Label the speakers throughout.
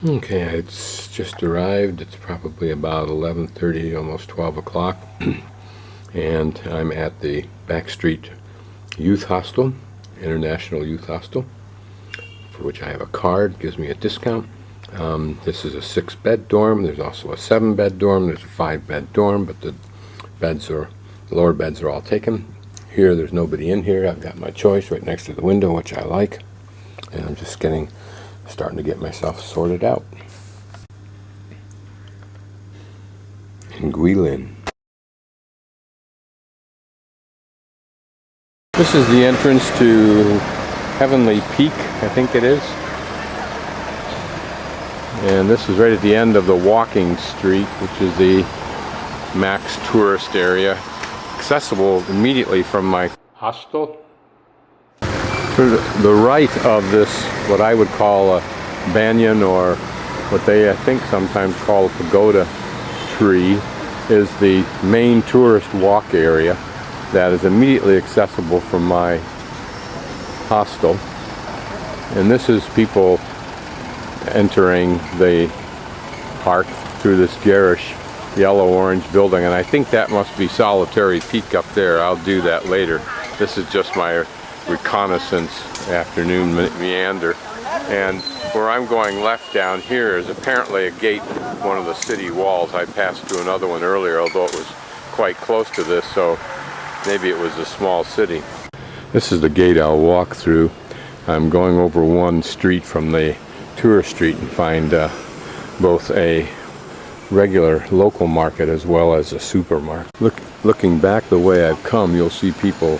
Speaker 1: Okay, it's just arrived. It's probably about 11:30, almost 12 o'clock, and I'm at the Backstreet Youth Hostel, International Youth Hostel, for which I have a card, gives me a discount. This is a 6-bed dorm. There's also a 7-bed dorm. There's a 5-bed dorm, but the lower beds are all taken. Here, there's nobody in here. I've got my choice right next to the window, which I like, and I'm just starting to get myself sorted out. In Guilin. This is the entrance to Heavenly Peak, I think it is. And this is right at the end of the walking street, which is the max tourist area, accessible immediately from my hostel. To the right of this, what I would call a banyan, or what they I think sometimes call a pagoda tree, is the main tourist walk area that is immediately accessible from my hostel. And this is people entering the park through this garish yellow-orange building, and I think that must be Solitary Peak up there. I'll do that later. This is just my reconnaissance afternoon meander, and where I'm going left down here is apparently a gate, one of the city walls. I passed through another one earlier, although it was quite close to this, so maybe it was a small city. This is the gate I'll walk through. I'm going over one street from the tourist street and find both a regular local market as well as a supermarket. Looking back the way I've come, you'll see people,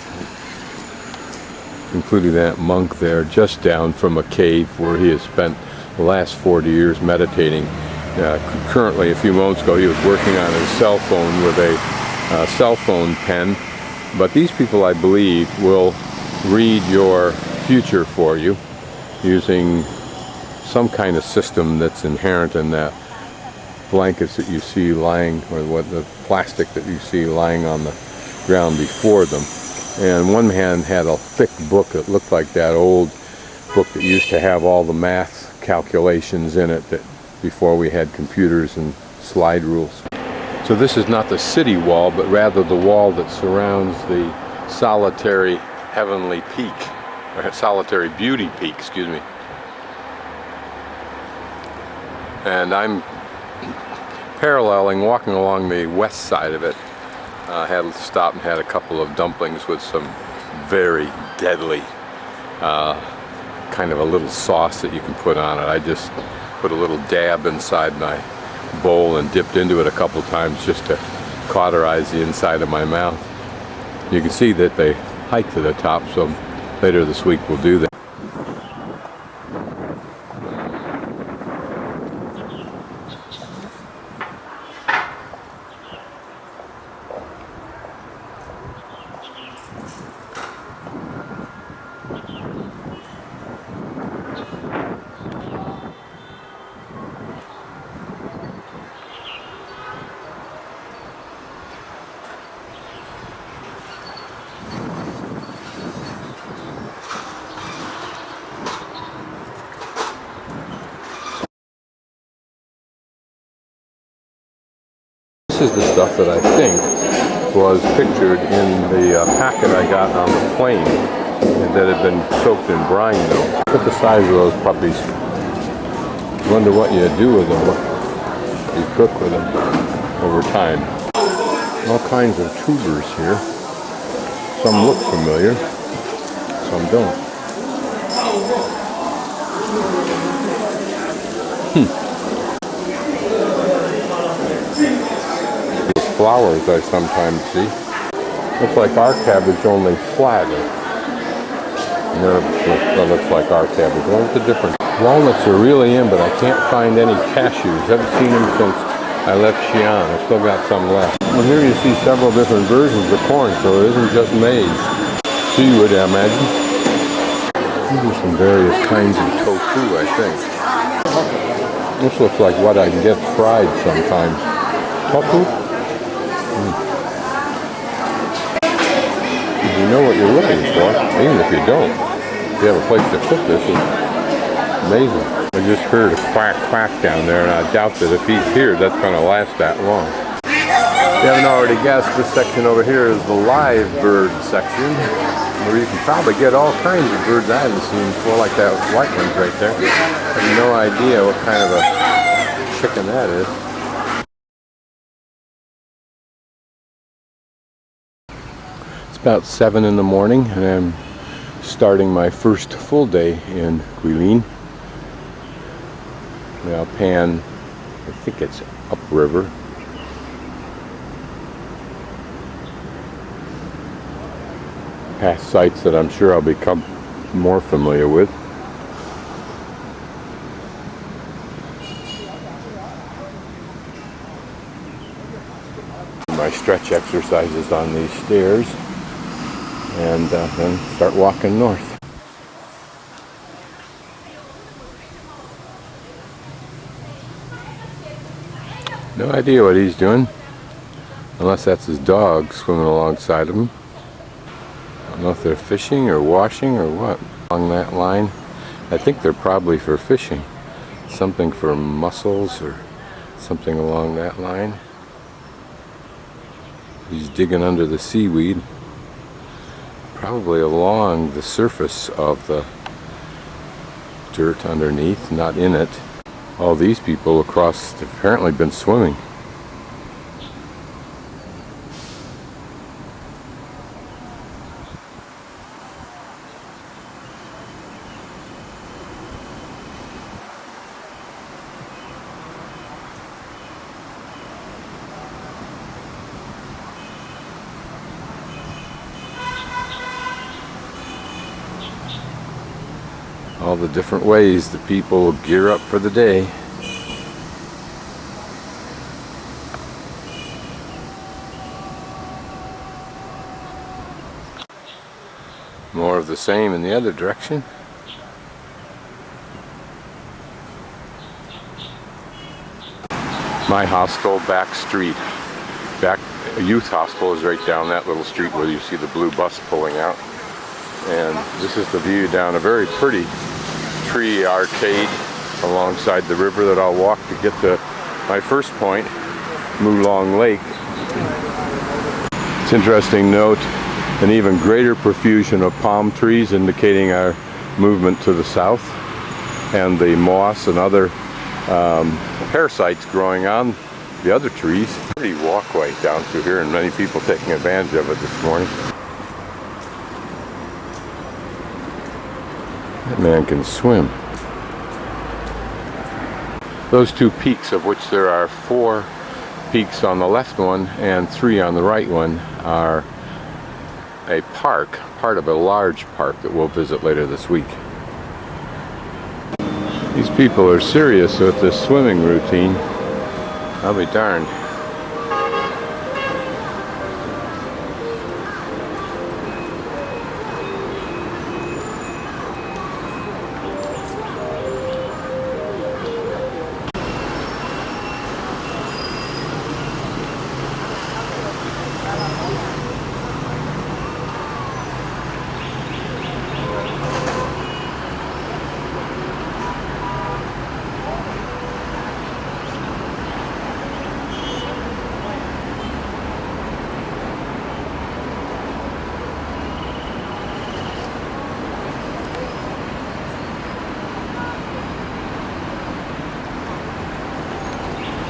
Speaker 1: including that monk there, just down from a cave where he has spent the last 40 years meditating. Currently, a few moments ago, he was working on his cell phone with a cell phone pen. But these people, I believe, will read your future for you using some kind of system that's inherent in that blankets that you see lying, or what the plastic that you see lying on the ground before them. And one man had a thick book that looked like that old book that used to have all the math calculations in it, that before we had computers and slide rules. So this is not the city wall, but rather the wall that surrounds the Solitary Heavenly Peak, or Solitary Beauty Peak, excuse me. And I'm paralleling, walking along the west side of it. I had to stop and had a couple of dumplings with some very deadly kind of a little sauce that you can put on it. I just put a little dab inside my bowl and dipped into it a couple times just to cauterize the inside of my mouth. You can see that they hike to the top, so later this week we'll do that. This is the stuff that I think was pictured in the packet I got on the plane that had been soaked in brine though. Look at the size of those puppies. Wonder what you do with them, what you cook with them over time. All kinds of tubers here. Some look familiar, some don't. Flowers I sometimes see. Looks like our cabbage, only flatter. That looks like our cabbage. What's the difference? Walnuts are really in, but I can't find any cashews. Haven't seen them since I left Xi'an. I still got some left. Well, here you see several different versions of corn, so it isn't just maize. Seaweed, I imagine. These are some various kinds of tofu, I think. This looks like what I can get fried sometimes. Tofu? You know what you're looking for, even if you don't. If you have a place to cook this, it's amazing. I just heard a quack quack down there, and I doubt that if he's here, that's going to last that long. If you haven't already guessed, this section over here is the live bird section, where you can probably get all kinds of birds I haven't seen before, like that white one's right there. I have no idea what kind of a chicken that is. It's about 7 in the morning, and I'm starting my first full day in Guilin. I'll pan, I think it's upriver. Past sites that I'm sure I'll become more familiar with. My stretch exercises on these stairs, and then start walking north. No idea what he's doing, unless that's his dog swimming alongside of him. I don't know if they're fishing or washing or what. Along that line, I think they're probably for fishing. Something for mussels or something along that line. He's digging under the seaweed, probably along the surface of the dirt underneath, not in it. All these people across have apparently been swimming. All the different ways the people gear up for the day. More of the same in the other direction. My hostel back street. Back youth hostel is right down that little street where you see the blue bus pulling out. And this is the view down a very pretty tree arcade alongside the river that I'll walk to get to my first point, Mulong Lake. It's interesting to note an even greater profusion of palm trees indicating our movement to the south, and the moss and other parasites growing on the other trees. Pretty walkway down through here, and many people taking advantage of it this morning. That man can swim. Those two peaks, of which there are 4 peaks on the left one and 3 on the right one, are a park, part of a large park that we'll visit later this week. These people are serious with this swimming routine. I'll be darned.